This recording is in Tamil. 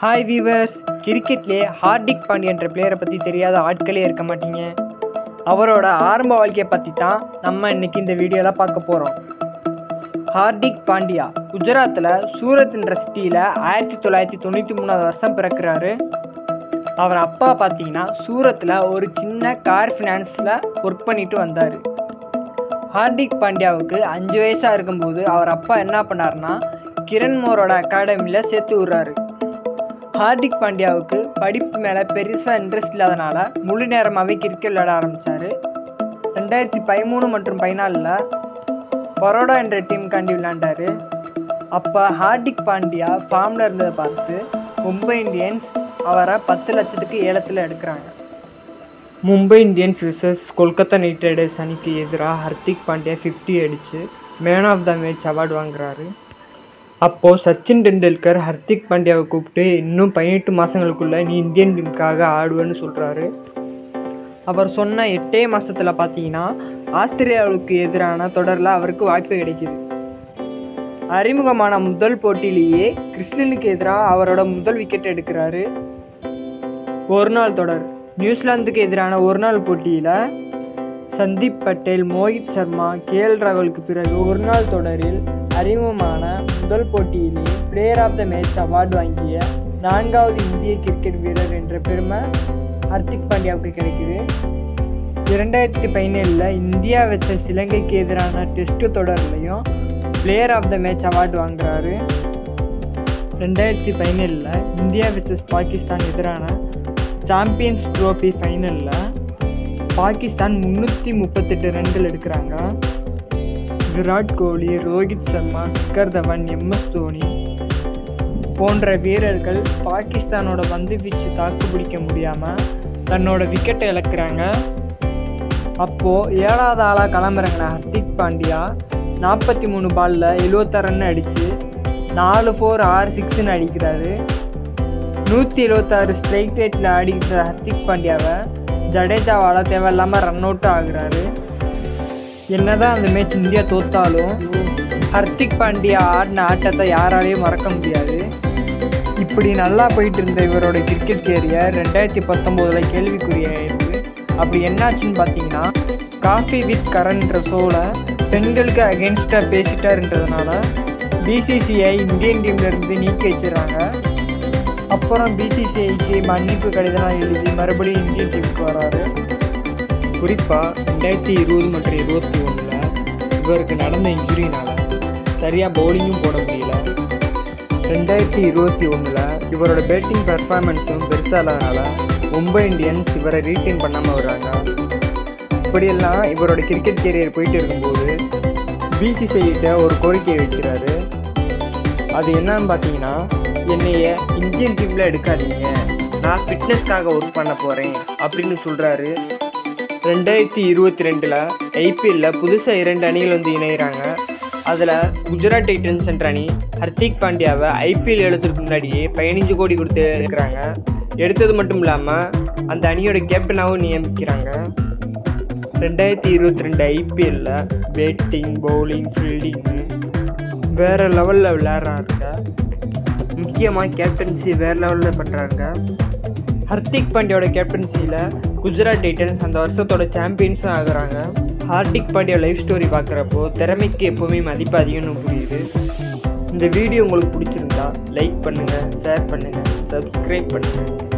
ஹாய் வீவர்ஸ், கிரிக்கெட்லேயே ஹார்திக் பாண்டியா என்ற பிளேயரை பற்றி தெரியாத ஆட்களே இருக்க மாட்டீங்க. அவரோட ஆரம்ப வாழ்க்கையை பற்றி தான் நம்ம இன்றைக்கி இந்த வீடியோவில் பார்க்க போகிறோம். ஹார்திக் பாண்டியா குஜராத்தில் சூரத் என்ற சிட்டியில் 1993 பிறக்கிறாரு. அவர் அப்பா பார்த்தீங்கன்னா சூரத்தில் ஒரு சின்ன கார் ஃபினான்ஸில் ஒர்க் பண்ணிட்டு வந்தார். ஹார்திக் பாண்டியாவுக்கு 5 வயசாக இருக்கும்போது அவர் அப்பா என்ன பண்ணார்னா கிரண் மோரோட அகாடமியில் சேர்த்து விடுறாரு. ஹார்திக் பாண்டியாவுக்கு படிப்பு மேலே பெருசாக இன்ட்ரெஸ்ட் இல்லாதனால முழு நேரமாகவே கிரிக்கெட் விளையாட ஆரம்பித்தார். 2013 மற்றும் 2014 பரோடா என்ற டீமுக்காண்டி விளையாண்டார். அப்போ ஹார்திக் பாண்டியா ஃபார்மில் இருந்ததை பார்த்து மும்பை இந்தியன்ஸ் அவரை 10 லட்சத்துக்கு ஏலத்தில் எடுக்கிறாங்க. Mumbai Indians versus Kolkata Knight Riders அணிக்கு எதிராக ஹார்திக் பாண்டியா 50 அடித்து man of the match award வாங்குறாரு. அப்போது சச்சின் டெண்டுல்கர் ஹார்திக் பாண்டியாவை கூப்பிட்டு இன்னும் 18 மாதங்களுக்குள்ளே நீ இந்தியன் டீமுக்காக ஆடுவேன்னு சொல்கிறாரு. அவர் சொன்ன 8 மாதத்தில் பார்த்தீங்கன்னா ஆஸ்திரேலியாவுக்கு எதிரான தொடரில் அவருக்கு வாய்ப்பு கிடைக்கிது. அறிமுகமான முதல் போட்டியிலேயே கிறிஸ்லினுக்கு எதிராக அவரோட முதல் விக்கெட் எடுக்கிறாரு. ஒரு நாள் தொடர் நியூசிலாந்துக்கு எதிரான ஒரு நாள் போட்டியில் சந்தீப் பட்டேல், மோஹித் சர்மா, கேஎல் ராகுலுக்கு பிறகு ஒரு நாள் தொடரில் அறிமுகமான முதல் போட்டியிலே player of the match award வாங்கிய 4வது இந்திய கிரிக்கெட் வீரர் என்ற பெருமை ஹார்திக் பாண்டியாவுக்கு கிடைக்குது. 2017 இந்தியா வெர்சஸ் இலங்கைக்கு எதிரான டெஸ்ட் தொடர்லையும் player of the match award வாங்குறாரு. 2017 இந்தியா வெர்சஸ் பாகிஸ்தான் எதிரான சாம்பியன்ஸ் ட்ரோஃபி ஃபைனலில் பாகிஸ்தான் 338 ரன்கள் எடுக்கிறாங்க. விராட் கோலி, ரோஹித் சர்மா, சிக்கர் தவன், MS தோனி போன்ற வீரர்கள் பாகிஸ்தானோட பந்து வீச்சு தாக்கு பிடிக்க முடியாமல் தன்னோட விக்கெட்டை இழக்கிறாங்க. அப்போது 7வது ஆளாக களமிறங்கின ஹார்திக் பாண்டியா 43 பாலில் 76 ரன் அடித்து 4 4 6 6ன்னு அடிக்கிறாரு. 176 ஸ்ட்ரைக் ரேட்டில் ஆடிக்கிற ஹார்திக் பாண்டியாவை ஜடேஜாவால் தேவையில்லாமல் ரன் அவுட் ஆகுறாரு. என்னதான் அந்த மேட்ச் இந்தியா தோத்தாலும் ஹார்திக் பாண்டியா ஆடின ஆட்டத்தை யாராலையும் மறக்க முடியாது. இப்படி நல்லா போயிட்டு இருந்த இவரோட கிரிக்கெட் கேரியர் 2019 கேள்விக்குறியாயிருக்கு. அப்படி என்னாச்சுன்னு பார்த்தீங்கன்னா காஃபி வித் கரண்ட்ன்ற ஷோவில் பெண்களுக்கு அகென்ஸ்டாக பேசிட்டாருன்றதுனால BCCI இந்தியன் டீம்லேருந்து நீக்கி வச்சிடறாங்க. அப்புறம் BCCIக்கு மன்னிப்பு கடிதம் எழுதி மறுபடியும் இந்தியன் டீமுக்கு வராரு. குறிப்பாக 2020 மற்றும் 2021 இவருக்கு நடந்த இன்ஜுரினால் சரியாக பவுலிங்கும் போட முடியல. 2021 இவரோட பேட்டிங் பர்ஃபார்மன்ஸும் பெருசாக இல்லாதனால மும்பை இந்தியன்ஸ் இவரை ரீட்டைன் பண்ணாமல் வர்றாங்க. இப்படியெல்லாம் இவரோட கிரிக்கெட் கேரியர் போயிட்டு இருக்கும்போது BCCIகிட்ட ஒரு கோரிக்கை வைக்கிறாரு. அது என்னன்னு பார்த்தீங்கன்னா, என்னைய இந்தியன் டீமில் எடுக்காதீங்க, நான் ஃபிட்னஸ்க்காக ஒர்க் பண்ண போகிறேன் அப்படின்னு சொல்கிறாரு. 2022 IPLல புதுசாக 2 அணிகள் வந்து இணைகிறாங்க. அதில் குஜராத் டைட்டன்ஸ் என்ற அணி ஹார்திக் பாண்டியாவை IPL எடுத்துக்கு முன்னாடியே 15 கோடி கொடுத்து எடுக்கிறாங்க. எடுத்தது மட்டும் இல்லாமல் அந்த அணியோட கேப்டனாகவும் நியமிக்கிறாங்க. 2022 IPLல பேட்டிங், பவுலிங், ஃபீல்டிங்கு வேறு லெவலில் விளையாடுறாங்க. முக்கியமாக கேப்டன்சி வேறு லெவலில் பண்ணுறாங்க. ஹார்திக் பாண்டியாவோட கேப்டன்சியில் குஜராத் டைட்டன்ஸ் அந்த வருஷத்தோட சாம்பியன்ஸும் ஆகுறாங்க. ஹார்திக் பாண்டியா லைஃப் ஸ்டோரி பார்க்குறப்போ திறமைக்கு எப்போவுமே மதிப்பு அதிகம்னு புரியுது. இந்த வீடியோ உங்களுக்கு பிடிச்சிருந்தா லைக் பண்ணுங்கள், ஷேர் பண்ணுங்கள், சப்ஸ்கிரைப் பண்ணுங்கள்.